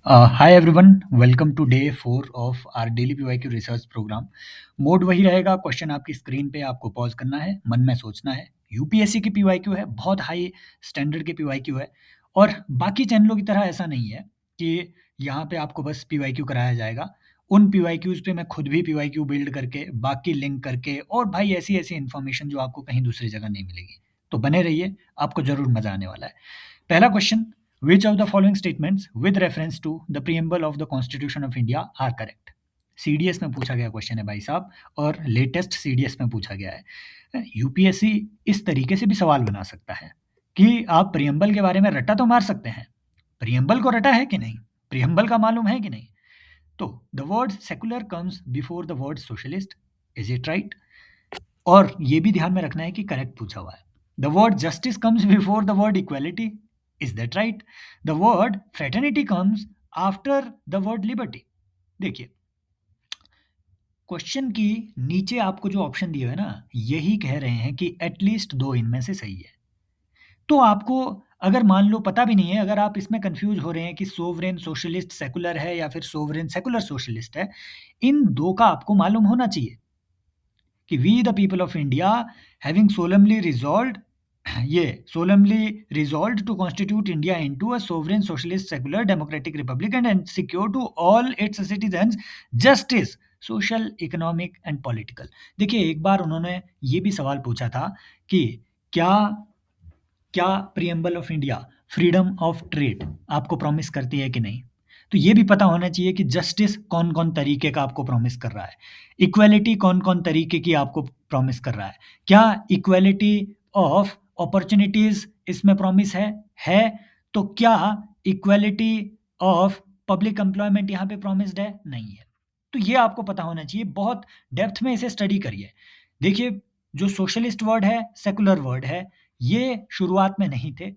Hi everyone, welcome to day 4 of our daily PYQ research programme. Mode वही रहेगा, question आपकी screen पे आपको पॉज करना है, मन में सोचना है। यूपीएससी की पीवाईक्यू है, बहुत हाई स्टैंडर्ड की पीवाईक्यू है और बाकी चैनलों की तरह ऐसा नहीं है कि यहाँ पे आपको बस पीवाईक्यू कराया जाएगा। उन पीवाईक्यूज़ पे मैं खुद भी पीवाईक्यू बिल्ड करके, बाकी लिंक करके और भाई ऐसी-ऐसी इन्फॉर्मेशन जो आपको कहीं दूसरी जगह नहीं मिलेगी। तो बने रहिए, आपको ज़रूर मज़ा आने वाला है। पहला question, which of the following statements with reference to the preamble of the Constitution of India are correct? CDS में पूछा गया क्वेश्चन है भाई साहब और लेटेस्ट सीडीएस में पूछा गया है। यूपीएससी इस तरीके से भी सवाल बना सकता है कि आप प्रियम्बल के बारे में रट्टा तो मार सकते हैं, प्रियम्बल को रटा है कि नहीं, प्रियम्बल का मालूम है कि नहीं। तो the word secular comes before the word socialist, is it right? और ये भी ध्यान में रखना है कि करेक्ट पूछा हुआ है। The word justice comes before the word equality, is that right? The word fraternity comes after the word liberty. देखिए, क्वेश्चन की नीचे आपको जो ऑप्शन दिए है ना, यही कह रहे हैं कि एटलीस्ट दो इनमें से सही है। तो आपको अगर मान लो पता भी नहीं है, अगर आप इसमें कंफ्यूज हो रहे हैं कि सोवरेन सोशलिस्ट सेकुलर है या फिर सोवरेन सेकुलर सोशलिस्ट है, इन दो का आपको मालूम होना चाहिए कि we the people of India having solemnly resolved, ये solemnly resolved to constitute India into a sovereign socialist secular democratic republic and secure to all its citizens justice social economic and political. देखिए, एक बार उन्होंने ये भी सवाल पूछा था कि क्या क्या preamble of India freedom of trade आपको प्रॉमिस करती है कि नहीं। तो ये भी पता होना चाहिए कि जस्टिस कौन कौन तरीके का आपको प्रॉमिस कर रहा है, इक्वालिटी कौन कौन तरीके की आपको प्रॉमिस कर रहा है, क्या इक्वालिटी ऑफ अपॉर्चुनिटीज इसमें प्रॉमिस है तो क्या इक्वालिटी ऑफ पब्लिक एम्प्लॉयमेंट यहाँ पे प्रॉमिस्ड है, नहीं है। तो ये आपको पता होना चाहिए, बहुत डेप्थ में इसे स्टडी करिए। देखिए, जो सोशलिस्ट वर्ड है, सेकुलर वर्ड है, ये शुरुआत में नहीं थे।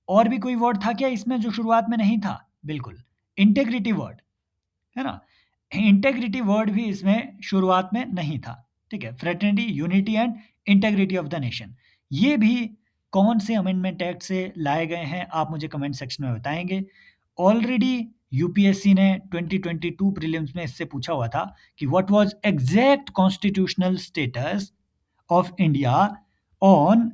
और भी कोई वर्ड था क्या इसमें जो शुरुआत में नहीं था? बिल्कुल, इंटेग्रिटी वर्ड, है ना? इंटेग्रिटी वर्ड भी इसमें शुरुआत में नहीं था, ठीक है? Fraternity, unity and integrity of the nation, ये भी कौन से अमेंडमेंट एक्ट से लाए गए हैं, आप मुझे कमेंट सेक्शन में बताएँगे। ऑलरेडी यूपीएससी ने 2022 प्रीलिम्स में इससे पूछा हुआ था कि what was exact constitutional status of India on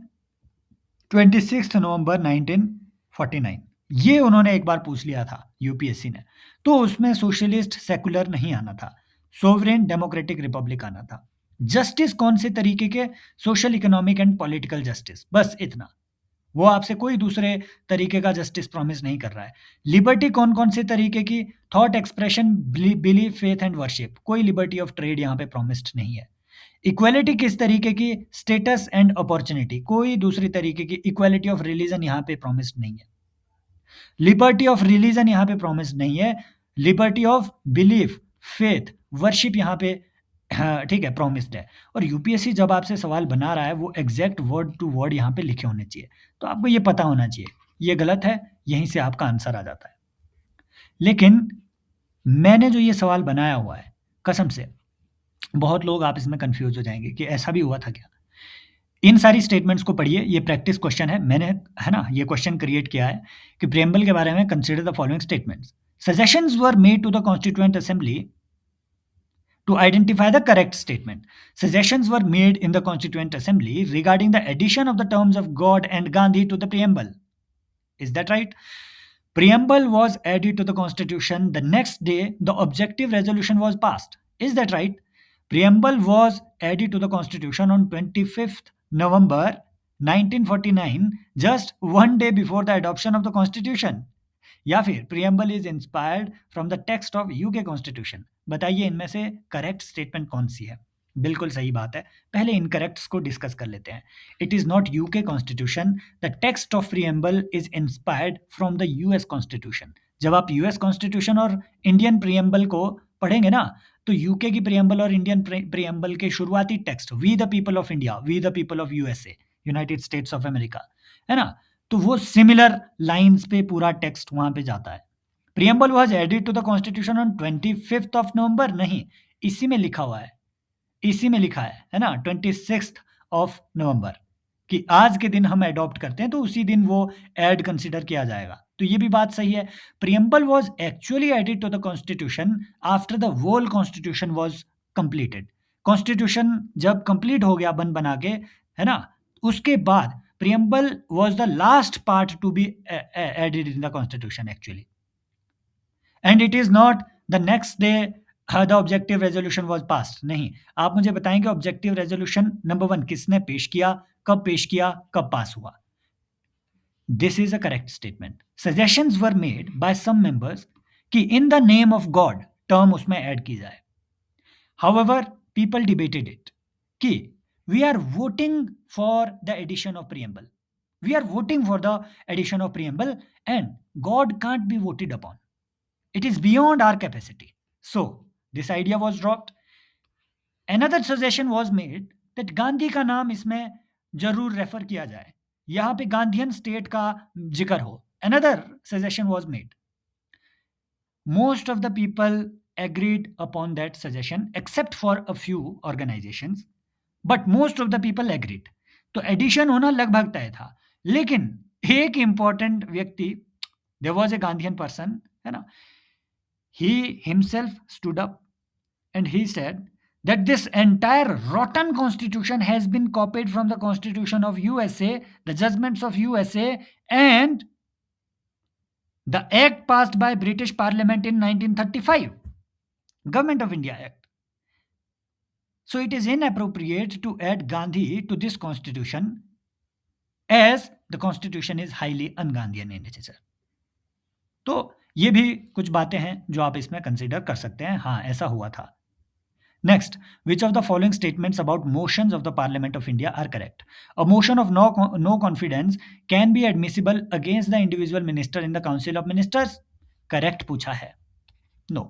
26 नवंबर 1949, ये उन्होंने एक बार पूछ लिया था यूपीएससी ने। तो उसमें सोशलिस्ट सेकुलर नहीं आना था, सोवरेन डेमोक्रेटिक रिपब्लिक आना था। जस्टिस कौन से तरीके के? Social economic and political justice, बस इतना। वो आपसे कोई दूसरे तरीके का जस्टिस प्रॉमिस नहीं कर रहा है। लिबर्टी कौन कौन से तरीके की? Thought expression, belief, faith and worship, कोई लिबर्टी ऑफ ट्रेड यहाँ पे प्रॉमिस्ड नहीं है। इक्वालिटी किस तरीके की? स्टेटस एंड अपॉर्चुनिटी, कोई दूसरी तरीके की। इक्वालिटी ऑफ रिलीजन यहाँ पे प्रॉमिस्ड नहीं है। लिबर्टी ऑफ रिलीजन यहाँ पे प्रॉमिस्ड नहीं है। Liberty of belief, faith, worship यहाँ पे हाँ, ठीक है, प्रॉमिस्ड है। और यूपीएससी जब आपसे सवाल बना रहा है, वो एग्जैक्ट वर्ड टू वर्ड यहाँ पे लिखे होने चाहिए, तो आपको ये पता होना चाहिए ये गलत है, यहीं से आपका आंसर आ जाता है। लेकिन मैंने जो ये सवाल बनाया हुआ है, कसम से बहुत लोग आप इसमें कंफ्यूज हो जाएंगे कि ऐसा भी हुआ था क्या। इन सारी स्टेटमेंट्स को पढ़िए, ये प्रैक्टिस क्वेश्चन है, मैंने, है ना, ये क्वेश्चन क्रिएट किया है कि प्रियम्बल के बारे में consider the following statements. Suggestions were made to the constituent assembly to identify the correct statement. Suggestions were made in the Constituent Assembly regarding the addition of the terms of God and Gandhi to the preamble. Is that right? Preamble was added to the Constitution. The next day, the objective resolution was passed. Is that right? Preamble was added to the Constitution on 25th November 1949, just one day before the adoption of the Constitution. या फिर preamble is inspired from the text of UK constitution. बताइए इनमें से correct statement कौन सी है? बिल्कुल सही बात है। पहले इनकरेक्ट्स को डिस्कस कर लेते हैं। It is not UK constitution, the text of preamble is inspired from the US constitution. जब आप यूएस कॉन्स्टिट्यूशन और इंडियन प्रियम्बल को पढ़ेंगे ना, तो यूके की प्रियम्बल और इंडियन प्रियम्बल के शुरुआती text, we the people of India, we the people of USA, United States of America, है ना, तो वो सिमिलर लाइंस पे पूरा टेक्स्ट वहां पे जाता है। Preamble was added to the constitution on 25th of November, नहीं, इसी में लिखा हुआ है, इसी में लिखा है ना, 26th ऑफ नवंबर, कि आज के दिन हम अडॉप्ट करते हैं तो उसी दिन वो ऐड कंसिडर किया जाएगा। तो ये भी बात सही है. Preamble was actually added to the Constitution after the whole Constitution was completed. Constitution जब complete हो गया बन बना के, है ना, उसके बाद Preamble was the last part to be added in the Constitution actually. And it is not the next day the objective resolution was passed. नहीं, आप मुझे बताएंगे objective resolution नंबर 1 किसने पेश किया, कब पास हुआ. This is a correct statement. Suggestions were made by some members कि in the name of God term उसमें add की जाए. However, people debated it कि we are voting for the addition of preamble. We are voting for the addition of preamble and God can't be voted upon. It is beyond our capacity. So, this idea was dropped. Another suggestion was made that Gandhi का नाम इसमें जरूर refer किया जाए, यहां पे Gandhian state का जिक्र हो. Another suggestion was made. Most of the people agreed upon that suggestion except for a few organizations, but most of the people agreed. तो एडिशन होना लगभग तय था, लेकिन एक इंपॉर्टेंट व्यक्ति, there was a Gandhian person, है ना, he himself stood up and he said that this entire rotten constitution has been copied from the Constitution of USA, the judgments of USA, and the act passed by British Parliament in 1935, Government of India Act. So it is inappropriate to add Gandhi to this constitution as the constitution is highly un-Gandhian in nature. तो ये भी कुछ बातें हैं जो आप इसमें consider कर सकते हैं. हाँ, ऐसा हुआ था. Next, which of the following statements about motions of the Parliament of India are correct? A motion of no confidence can be admissible against the individual minister in the Council of Ministers. Correct पूछा है. No.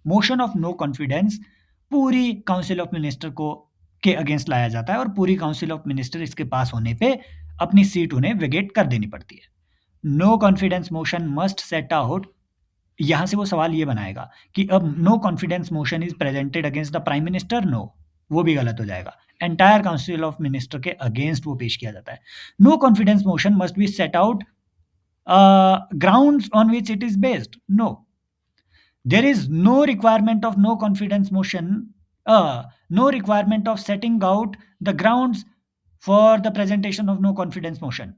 Motion of no confidence पूरी Council of Minister को के against लाया जाता है और पूरी Council of Minister इसके पास होने पे अपनी सीट उन्हें वेगेट कर देनी पड़ती है. No confidence motion must set out. यहां से वो सवाल ये बनाएगा कि अब no confidence motion is presented against the prime minister. No, वो भी गलत हो जाएगा. एंटायर काउंसिल ऑफ मिनिस्टर के अगेंस्ट वो पेश किया जाता है. No confidence motion must be set out grounds on which it is based. No, there is no requirement of no confidence motion, no requirement of setting out the grounds for the presentation of no confidence motion.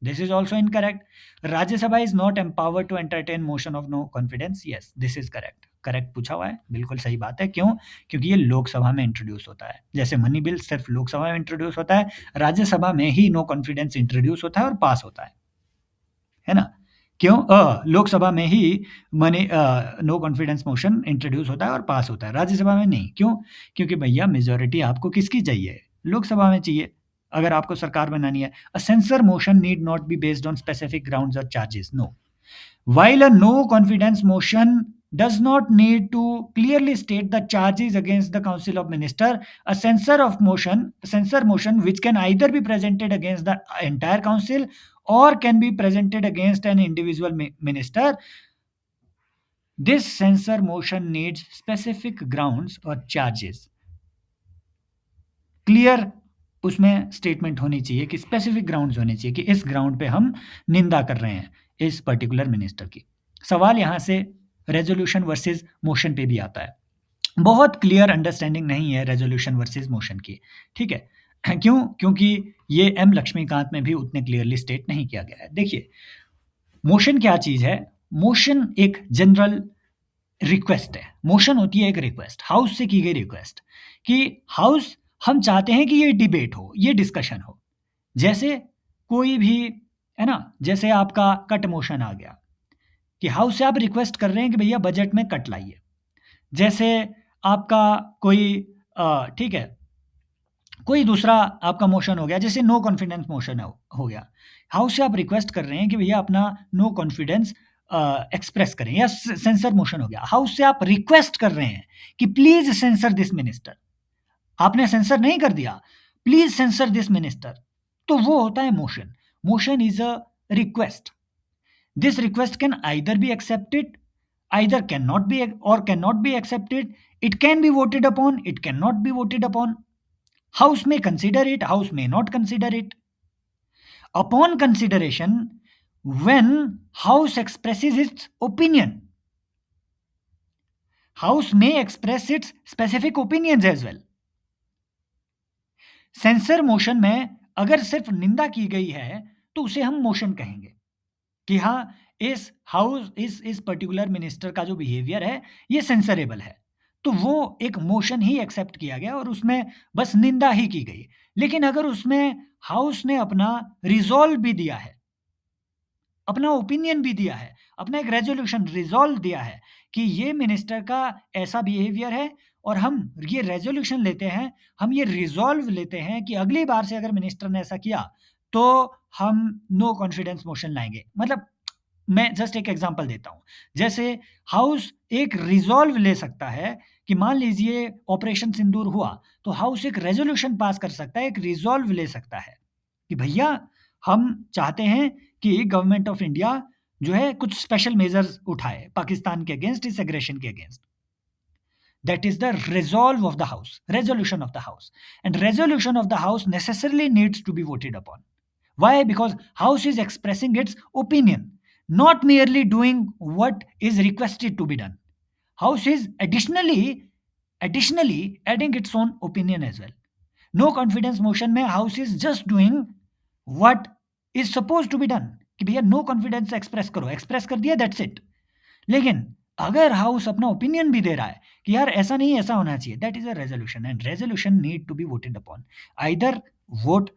This is also incorrect. Rajya Sabha is not empowered to entertain motion of no confidence. Yes, this is correct. Correct पूछा हुआ है, बिल्कुल सही बात है. क्यों? क्योंकि ये लोकसभा में इंट्रोड्यूस होता है. जैसे मनी बिल सिर्फ लोकसभा में इंट्रोड्यूस होता है, राज्यसभा में ही नो कॉन्फिडेंस इंट्रोड्यूस होता है और पास होता है ना. क्यों? लोकसभा में ही मनी नो कॉन्फिडेंस मोशन इंट्रोड्यूस होता है और पास होता है, राज्यसभा में नहीं. क्यों? क्योंकि भैया मेजोरिटी आपको किसकी चाहिए? लोकसभा में चाहिए अगर आपको सरकार बनानी है. A censure motion need not be based on specific grounds और charges. No. While a no confidence motion does not need to clearly state the charges against the Council of Ministers, a censor motion which can either be presented against the entire council or can be presented against an individual minister. This censor motion needs specific grounds or charges. Clear उसमें statement होनी चाहिए कि specific grounds होने चाहिए कि इस ground पे हम निंदा कर रहे हैं इस पर्टिकुलर मिनिस्टर की. सवाल यहां से रेजोल्यूशन वर्सेस मोशन पे भी आता है. बहुत क्लियर अंडरस्टैंडिंग नहीं है रेजोल्यूशन वर्सेस मोशन की. ठीक है, क्यों? क्योंकि ये एम लक्ष्मीकांत में भी उतने क्लियरली स्टेट नहीं किया गया है. देखिए, मोशन क्या चीज है? मोशन एक जनरल रिक्वेस्ट है. मोशन होती है एक रिक्वेस्ट, हाउस से की गई रिक्वेस्ट कि हाउस हम चाहते हैं कि ये डिबेट हो, ये डिस्कशन हो. जैसे कोई भी, है ना, जैसे आपका कट मोशन आ गया कि हाउस से आप रिक्वेस्ट कर रहे हैं कि भैया बजट में कट लाइए. जैसे आपका कोई ठीक है, कोई दूसरा आपका मोशन हो गया, जैसे नो कॉन्फिडेंस मोशन हो गया. हाउस से आप रिक्वेस्ट कर रहे हैं कि भैया अपना नो कॉन्फिडेंस एक्सप्रेस करें, या सेंसर मोशन हो गया. हाउस से आप रिक्वेस्ट कर रहे हैं कि प्लीज सेंसर दिस मिनिस्टर. आपने सेंसर नहीं कर दिया, प्लीज सेंसर दिस मिनिस्टर, तो वो होता है motion. Motion is a request. This request can either be accepted, either can not be और can not be accepted. It can be voted upon, it can not be voted upon. House may consider it, house may not consider it. Upon consideration, when house expresses its opinion. House may express its specific opinions as well. Censure motion में अगर सिर्फ निंदा की गई है तो उसे हम मोशन कहेंगे कि हाँ, इस पर्टिकुलर मिनिस्टर का जो बिहेवियर है ये सेंसरेबल है, तो वो एक मोशन ही एक्सेप्ट किया गया और उसमें बस निंदा ही की गई। लेकिन अगर उसमें हाउस ने अपना रिजॉल्व भी दिया है, अपना ओपिनियन भी दिया है, अपना एक रेजोल्यूशन रिजॉल्व दिया है कि ये मिनिस्टर का ऐसा बिहेवियर है और हम ये रेजोल्यूशन लेते हैं, हम ये रिजॉल्व लेते हैं कि अगली बार से अगर मिनिस्टर ने ऐसा किया तो हम नो कॉन्फिडेंस मोशन लाएंगे। मतलब मैं जस्ट एक एग्जांपल देता हूं, जैसे हाउस एक रिजॉल्व ले सकता है कि मान लीजिए ऑपरेशन सिंदूर हुआ तो हाउस एक रेजोल्यूशन पास कर सकता है, एक रिजॉल्व ले सकता है कि भैया हम चाहते हैं कि गवर्नमेंट ऑफ इंडिया जो है कुछ स्पेशल मेजर्स उठाए पाकिस्तान के अगेंस्ट, इस एग्रेशन के against. That is the resolve of the house, resolution of the house, and resolution of the house necessarily needs to be voted upon. Why? Because house is expressing its opinion, not merely doing what is requested to be done. House is additionally adding its own opinion as well. No confidence motion में house is just doing what is supposed to be done कि भैया no confidence express करो, express कर दिया, that's it. लेकिन अगर house अपना opinion भी दे रहा है कि यार ऐसा नहीं, ऐसा होना चाहिए, that is a resolution and resolution need to be voted upon. Either vote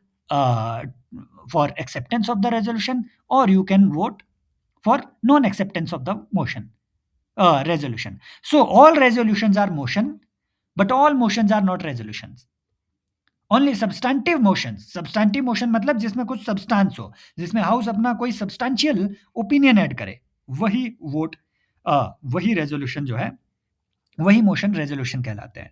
for acceptance of the resolution और you can vote for non acceptance of the motion resolution. So all resolutions are motion, but all motions are not resolutions. Only substantive motions, substantive motion मतलब जिसमें कुछ substance हो, जिसमें house अपना कोई substantial opinion add करे, वही vote वही रेजोल्यूशन जो है, वही मोशन रेजोल्यूशन कहलाते हैं।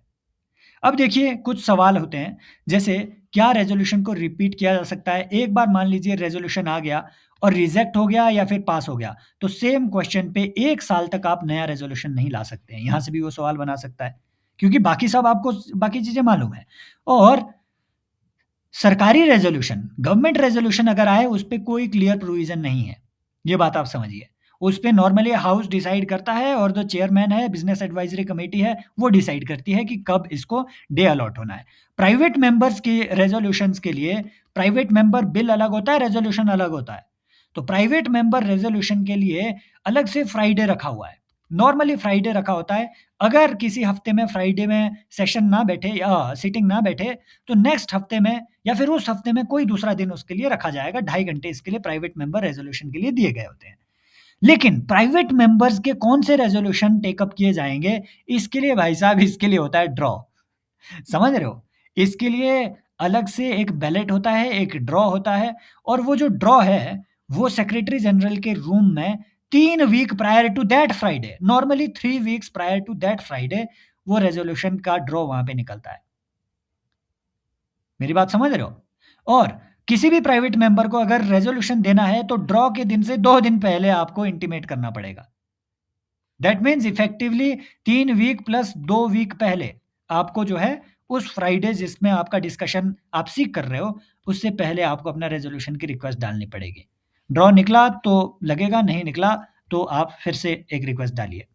अब देखिए कुछ सवाल होते हैं, जैसे क्या रेजोल्यूशन को रिपीट किया जा सकता है? एक बार मान लीजिए रेजोल्यूशन आ गया और रिजेक्ट हो गया या फिर पास हो गया, तो सेम क्वेश्चन पे 1 साल तक आप नया रेजोल्यूशन नहीं ला सकते हैं। यहाँ से भी वो सवाल बना सकता है, क्योंकि बाकी सब आपको बाकी चीज़ें मालूम है। और सरकारी रेजोल्यूशन, गवर्नमेंट रेजोल्यूशन अगर आए, उस पे कोई क्लियर प्रोविज़न नहीं है, ये बात आप समझिए। उस पे नॉर्मली हाउस डिसाइड करता है और जो चेयरमैन है, बिज़नेस एडवाइज़री कमेटी है, वो डिसाइड करती है कि कब इसको डे अलॉट होना है। प्राइवेट मेंबर्स की रेज़ोल्यूशंस के लिए प्राइवेट मेंबर बिल अलग होता है, रेज़ोल्यूशन अलग होता है। तो प्राइवेट मेंबर रेज़ोल्यूशन के लिए अलग से फ्राइडे रखा हुआ है। नॉर्मली फ्राइडे रखा होता है। अगर किसी हफ्ते में फ्राइडे में सेशन ना बैठे या सीटिंग ना बैठे, तो नेक्स्ट हफ्ते में या फिर उस हफ्ते में कोई दूसरा दिन उसके लिए रखा जाएगा। 2.5 घंटे इसके लिए प्राइवेट मेंबर रेज़ोल्यूशन के लिए दिए गए होते हैं। लेकिन प्राइवेट मेंबर्स के कौन से रेज़ोल्यूशन टेकअप किए जाएँगे, इसके लिए भाई साहब, इसके लिए होता है ड्रॉ। समझ रहे हो? इसके लिए अलग से एक बैलेट होता है, एक ड्रॉ होता है, और वो जो ड्रॉ है, वो सेक्रेटरी जनरल के रूम में 3 week prior to that Friday, normally 3 weeks prior to that Friday, वो रेज़ोल्यूशन का ड्रॉ वहाँ पे निकलता है। मेरी बात समझ रहे हो? और किसी भी प्राइवेट मेंबर को अगर रेज़ोल्यूशन देना है, तो ड्रॉ के दिन से 2 दिन पहले आपको इंटीमेट करना पड़ेगा। That means effectively 3 week plus 2 week पहले आपको जो है उस फ्राइडे जिसमें आपका डिस्कशन आप सीख कर रहे हो, उससे पहले आपको अपना रेजोल्यूशन की रिक्वेस्ट डालनी पड़ेगी। ड्रॉ निकला तो लगेगा, नहीं निकला तो आप फिर से एक रिक्वेस्ट डालिए।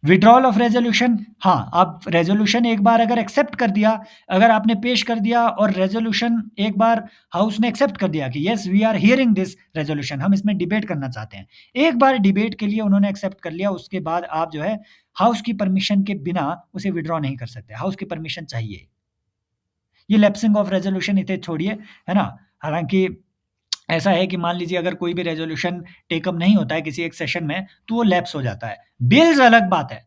विड्रॉल ऑफ रेजोल्यूशन, हाँ, आप रेजोल्यूशन एक बार अगर एक्सेप्ट कर दिया, अगर आपने पेश कर दिया और रेजोल्यूशन एक बार हाउस ने एक्सेप्ट कर दिया कि yes we are hearing this resolution, हम इसमें डिबेट करना चाहते हैं, एक बार डिबेट के लिए उन्होंने एक्सेप्ट कर लिया, उसके बाद आप जो है हाउस की परमिशन के बिना उसे विड्रॉ नहीं कर सकते, हाउस की परमिशन चाहिए। ये लैप्सिंग ऑफ रेजोल्यूशन इसे छोड़िए, है ना। हालांकि ऐसा है कि मान लीजिए अगर कोई भी रेजोल्यूशन टेकअप नहीं होता है किसी एक सेशन में, तो वो लैप्स हो जाता है। बिल्स अलग बात है,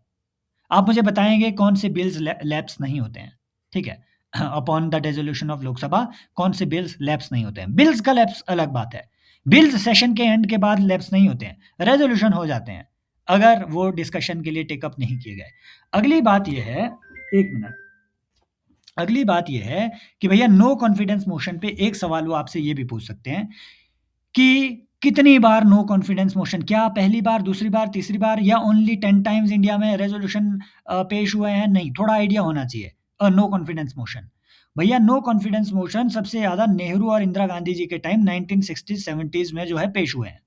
आप मुझे बताएंगे कौन से बिल्स लैप्स नहीं होते हैं, ठीक है। Upon the resolution of Lok Sabha कौन से बिल्स लैप्स नहीं होते हैं। बिल्स का लैप्स अलग बात है, बिल्स सेशन के एंड के बाद लैप्स नहीं होते हैं, रेजोल्यूशन हो जाते हैं अगर वो डिस्कशन के लिए टेकअप नहीं किए गए। अगली बात यह है, एक मिनट, अगली बात यह है कि भैया नो कॉन्फिडेंस मोशन पे एक सवाल वो आपसे ये भी पूछ सकते हैं कि कितनी बार नो कॉन्फिडेंस मोशन, क्या पहली बार, दूसरी बार, तीसरी बार, या ओनली 10 टाइम्स इंडिया में रेजोल्यूशन पेश हुए हैं? नहीं, थोड़ा आइडिया होना चाहिए। नो कॉन्फिडेंस मोशन, भैया नो कॉन्फिडेंस मोशन सबसे ज़्यादा नेहरू और इंदिरा गांधी जी के टाइम 1960s 70s में जो है पेश हुए हैं।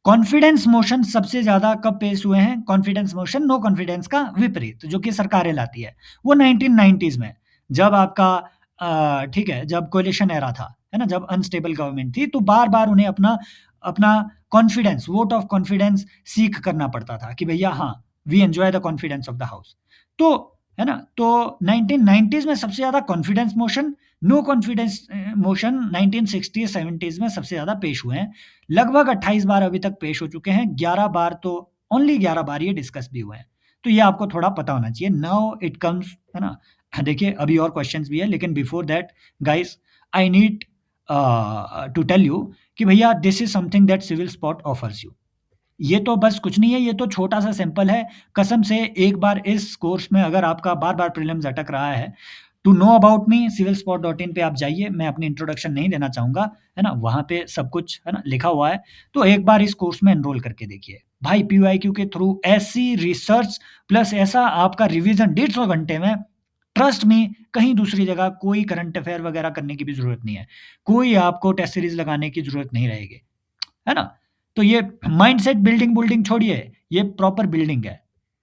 कॉन्फिडेंस मोशन सबसे ज़्यादा कब पेश हुए हैं? कॉन्फिडेंस मोशन नो कॉन्फिडेंस का विपरीत, जो कि सरकारें लाती है, वो 1990s में, जब आपका ठीक है, जब कोएलिशन एरा था, है ना? जब अनस्टेबल गवर्नमेंट थी, तो बार-बार उन्हें अपना अपना confidence, vote of confidence seek करना पड़ता था कि भैया हाँ, we enjoy the confidence of the house. तो है ना? तो 1990s में सबसे ज़्यादा confidence motion, no confidence motion 1960s 70s में सबसे ज़्यादा पेश हुए हैं। लगभग 28 बार अभी तक पेश हो चुके हैं, 11 बार तो ओनली 11 बार ये डिस्कस भी हुए हैं। तो ये आपको थोड़ा पता होना चाहिए। नाउ इट कम्स, है ना? देखिए अभी और क्वेश्चंस भी है, लेकिन before that guys I need to tell you कि भैया this is something that Civil Spot offers you. ये तो बस कुछ नहीं है, ये तो छोटा-सा सैंपल है। कसम से एक बार इस कोर्स में अगर आपका बार-बार प्रीलिम्स अटक रहा है, to know about me civilspot.in पे आप जाइए, मैं अपनी इंट्रोडक्शन नहीं देना चाहूँगा, है ना? वहाँ पे सब कुछ, है ना, लिखा हुआ है, तो एक बार इस कोर्स में एनरोल करके देखिए। भाई पीवाईक्यू के थ्रू ऐसी रिसर्च प्लस ऐसा आपका रिवीजन 150 घंटे में, ट्रस्ट मी, कहीं दूसरी जगह कोई करंट अफेयर वगैरह करने की भी ज़रूरत नहीं है। कोई आपको टेस्ट सीरीज़ लगाने की ज़रूरत नहीं रहेगी, है ना? तो ये माइंडसेट बिल्डिंग छोड़िए, ये प्रॉपर बिल्डिंग है,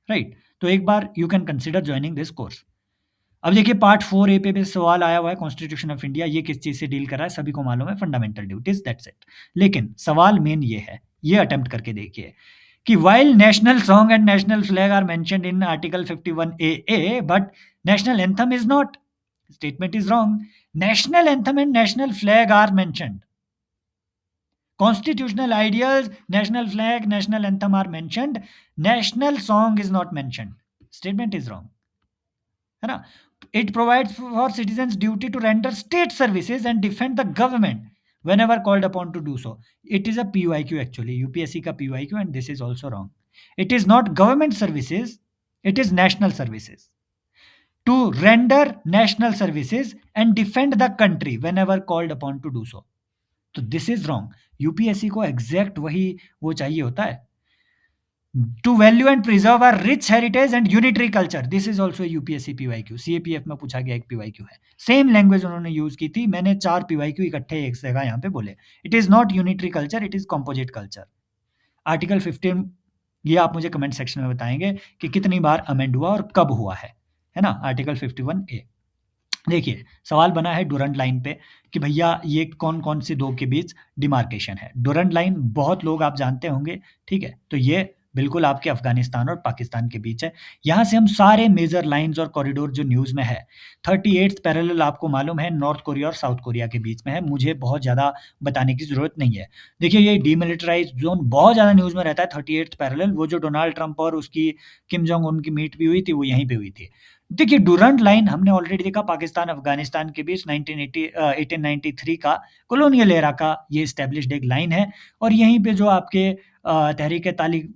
राइट? तो एक बार you can consider joining this course. अब देखिए पार्ट 4 ए पे सवाल आया हुआ है, कॉन्स्टिट्यूशन ऑफ इंडिया, ये किस चीज़ से डील कर रहा है, सभी को मालूम है, फंडामेंटल ड्यूटीज़, दैट्स इट। लेकिन सवाल मेन ये है, ये अटेम्प्ट करके देखिए कि while national song and national flag are mentioned in article 51 A but national anthem is not, statement is wrong. National anthem and national flag are mentioned, constitutional ideals, national flag, national anthem are mentioned, national song is not mentioned, statement is wrong, है ना? It provides for citizens duty to render state services and defend the government whenever called upon to do so. It is a PYQ actually, UPSC का PYQ, and this is also wrong. It is not government services, it is national services, to render national services and defend the country whenever called upon to do so. तो this is wrong. UPSC को exact वही वो चाहिए होता है, to value and preserve our rich heritage and unitary culture, this is also UPSC PYQ, CAPF में पूछा गया एक पीवाईक्यू है, सेम लैंग्वेज उन्होंने यूज की थी, मैंने 4 पीवाईक्यू इकट्ठे एक जगह यहाँ पे बोले। It is not unitary culture, it is composite culture. Article 15, ये आप मुझे कमेंट सेक्शन में बताएंगे कि कितनी बार अमेंड हुआ और कब हुआ है ना? आर्टिकल 51 ए। देखिए सवाल बना है डूरंड लाइन पे कि भैया ये कौन कौन से दो के बीच डिमार्केशन है। डूरंड लाइन बहुत लोग आप जानते होंगे, ठीक है? तो ये बिल्कुल आपके अफगानिस्तान और पाकिस्तान के बीच है। यहाँ से हम सारे मेजर लाइंस और कॉरिडोर जो न्यूज़ में है, 38th पैरेलल आपको मालूम है नॉर्थ कोरिया और साउथ कोरिया के बीच में है, मुझे बहुत ज़्यादा बताने की ज़रूरत नहीं है। देखिए ये डीमिलिटराइज्ड जोन बहुत ज़्यादा न्यूज़ में रहता है, 38th पैरेलल, वो जो डोनाल्ड ट्रंप और उसकी किम जोंग उन की मीट भी हुई थी, वो यहीं पे हुई थी। देखिए डूरंड लाइन हमने ऑलरेडी देखा, पाकिस्तान अफगानिस्तान के बीच 1893 का कॉलोनियल एरा का ये एस्टेब्लिश्ड एक लाइन है, और यहीं पे जो आपके तहरीक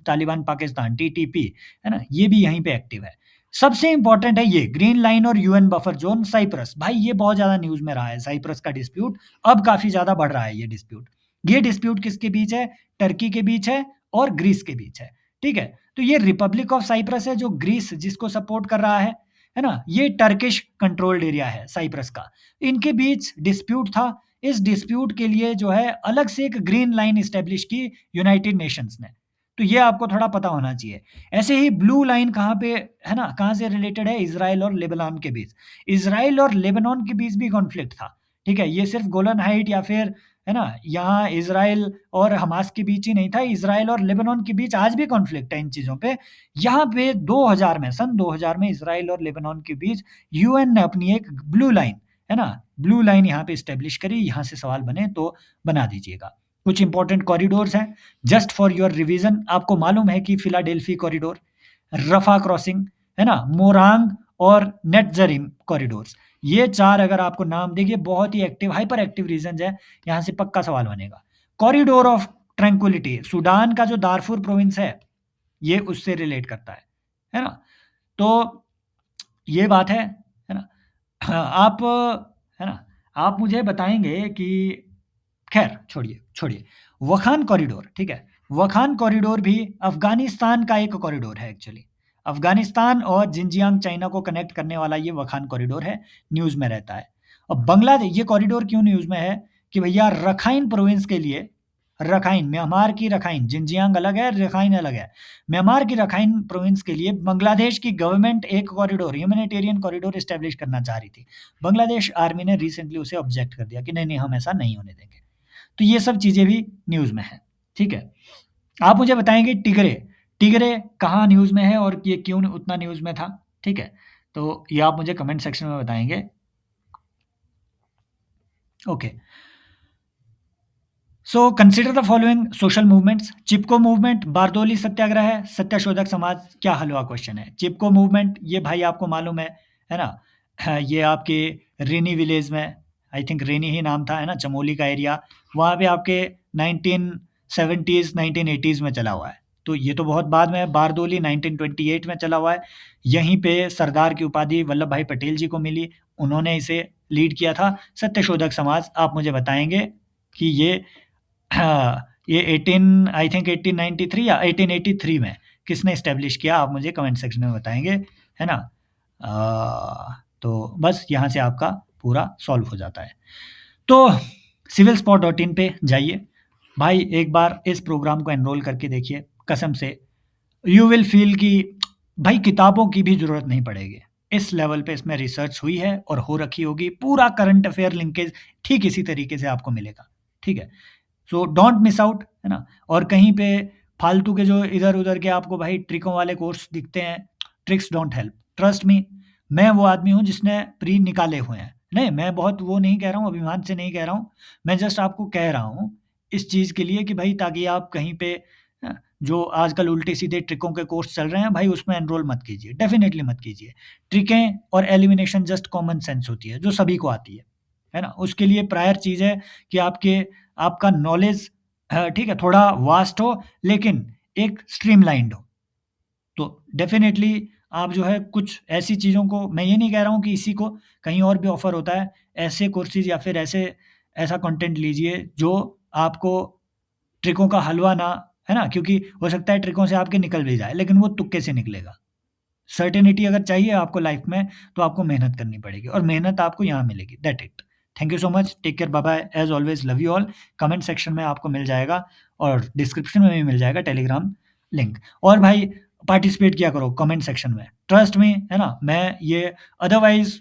तालिबान पाकिस्तान टीटीपी है ना, ये भी यहीं पे एक्टिव है। सबसे इंपॉर्टेंट है ये ग्रीन लाइन और यूएन बफर जोन साइप्रस, भाई ये बहुत ज्यादा न्यूज में रहा है, साइप्रस का डिस्प्यूट अब काफी ज्यादा बढ़ रहा है। ये डिस्प्यूट किसके बीच है? टर्की के बीच है और ग्रीस के बीच है, ठीक है? तो ये रिपब्लिक ऑफ साइप्रस है, जो ग्रीस जिसको सपोर्ट कर रहा है ना, ये टर्किश कंट्रोल्ड एरिया है साइप्रस का, इनके बीच डिस्प्यूट था। इस डिस्प्यूट के लिए जो है अलग से एक ग्रीन लाइन इस्टेब्लिश की यूनाइटेड नेशंस ने, तो ये आपको थोड़ा पता होना चाहिए। ऐसे ही ब्लू लाइन कहाँ पे है ना, कहाँ से रिलेटेड है? इजराइल और लेबनान के बीच, इजराइल और लेबनान के बीच भी कॉन्फ्लिक्ट था, ठीक है? ये सिर्फ गोलन हाइट या फिर है ना, यहाँ इजराइल और हमास के बीच ही नहीं था, इजराइल और लेबनान के बीच आज भी कॉन्फ्लिक्ट है इन चीज़ों पे। यहाँ पे 2000 में, सन 2000 में इजराइल और लेबनान के बीच यूएन ने अपनी एक ब्लू लाइन, है ना, ब्लू लाइन यहाँ पे इस्टेब्लिश करी। यहाँ से सवाल बने तो बना दीजिएगा। कुछ इंपॉर्टेंट कॉरिडोर्स हैं जस्ट फॉर योर रिवीजन, आपको मालूम है कि फिलाडेल्फी कॉरिडोर, रफा क्रॉसिंग, है ना, मोरांग और नेटजरिम कॉरिडोर्स, ये 4 अगर आपको नाम देखिए, बहुत ही एक्टिव हाइपर एक्टिव रीजन है, यहाँ से पक्का सवाल बनेगा। कॉरिडोर ऑफ ट्रैंक्विलिटी, सूडान का जो दारफुर प्रोविंस है, ये उससे रिलेट करता है ना? तो ये बात है ना? आप, है ना, आप मुझे बताएंगे कि, खैर छोड़िए वखान कॉरिडोर, ठीक है? वखान कॉरिडोर भी अफगानिस्तान का एक कॉरिडोर है एक्चुअली, अफगानिस्तान और जिंजियांग चाइना को कनेक्ट करने वाला ये वखान कॉरिडोर है, न्यूज़ में रहता है। और बांग्लादेश, ये कॉरिडोर क्यों न्यूज़ में है कि भैया रखाइन प्रोविंस के लिए रखाइन, म्यांमार की रखाइन, जिनजियांग अलग है, रखाइन अलग है। म्यांमार की रखाइन प्रोविंस के लिए बांग्लादेश की गवर्नमेंट एक कॉरिडोर, ह्यूमैनिटेरियन कॉरिडोर एस्टैब्लिश करना चाह रही थी। बांग्लादेश आर्मी ने रिसेंटली उसे ऑब्जेक्ट कर दिया कि नहीं-नहीं हम ऐसा नहीं होने देंगे। तो ये सब चीज़ें भी न्यूज़ में हैं, ठीक है? आप मुझे बताएँगे टिगरे, टिगरे कहाँ न्यूज़ में है और ये क्यों उतना न्यूज़ में था, ठीक है? तो ये आप मुझे कमेंट सेक्शन में बताएँगे। Okay. So consider the following social movements. Chipko movement Bardoli Satyagraha है, सत्यशोधक समाज क्या हलवा क्वेश्चन है। चिपको मूवमेंट ये भाई आपको मालूम है ना? ये आपके रेनी विलेज में, आई थिंक रेनी ही नाम था, है ना? चमोली का एरिया, वहाँ पे आपके 1970s 1980s में चला हुआ है। तो ये तो बहुत बाद में है। बारदोली 1928 में चला हुआ है। यहीं पे सरदार की उपाधि वल्लभ भाई पटेल जी को मिली, उन्होंने इसे लीड किया था। सत्यशोधक समाज आप मुझे बताएँगे कि ये हाँ, ये 18 आई थिंक 1893 या 1883 में किसने एस्टैब्लिश किया, आप मुझे कमेंट सेक्शन में बताएँगे, है ना? तो बस यहाँ से आपका पूरा सॉल्व हो जाता है। तो civilspot.in पे जाइए, भाई एक बार इस प्रोग्राम को एनरोल करके देखिए, कसम से यू विल फ़ील कि भाई किताबों की भी ज़रूरत नहीं पड़ेगी। इस लेवल पे इसमें रिसर्च हुई है और हो रखी होगी, पूरा करंट अफ़ेयर लिंकेज ठीक इसी तरीके से आपको मिलेगा, ठीक है? सो डोंट मिस आउट, है ना? और कहीं पे फालतू के जो इधर-उधर के आपको भाई ट्रिकों वाले कोर्स दिखते हैं, tricks don't help. Trust me, मैं वो आदमी हूँ जिसने प्री निकाले हुए हैं। नहीं, मैं बहुत वो नहीं कह रहा हूँ, अभिमान से नहीं कह रहा हूँ। मैं जस्ट आपको कह रहा हूँ इस चीज़ के लिए कि भाई ताकि आप कहीं पे जो आजकल उल्टे-सीधे ट्रिकों के कोर्स चल रहे हैं, भाई उसमें एनरोल मत कीजिए, डेफ़िनिटली मत कीजिए। ट्रिकें और एलिमिनेशन जस्ट कॉमन सेंस होती है, जो सभी को आती है ना? उसके लिए प्रायर चीज़ है कि आपका नॉलेज ठीक है, थोड़ा वास्ट हो लेकिन एक स्ट्रीमलाइन्ड हो। तो डेफ़िनेटली आप जो है कुछ ऐसी चीज़ों को, मैं ये नहीं कह रहा हूँ कि इसी को कहीं और भी ऑफ़र होता है। ऐसे कोर्सेज़ या फिर ऐसा कंटेंट लीजिए जो आपको ट्रिकों का हलवा ना, है ना? क्योंकि हो सकता है ट्रिकों से आपके निकल भी जाए, लेकिन वो तुक्के से निकलेगा। सर्टेनिटी अगर चाहिए आपको लाइफ में, तो आपको मेहनत करनी पड़ेगी और मेहनत आपको यहाँ मिलेगी, that it. Thank you so much, take care, bye bye, as always love you all. Comment section में आपको मिल जाएगा और डिस्क्रिप्शन में भी मिल जाएगा टेलीग्राम लिंक। और भाई पार्टिसिपेट किया करो कमेंट सेक्शन में, ट्रस्ट मी, है ना? मैं ये अदरवाइज़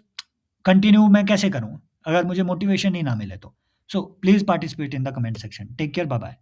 कंटिन्यू मैं कैसे करूँ, अगर मुझे मोटिवेशन ही ना मिले तो। So please participate in the comment section. Take care, bye bye.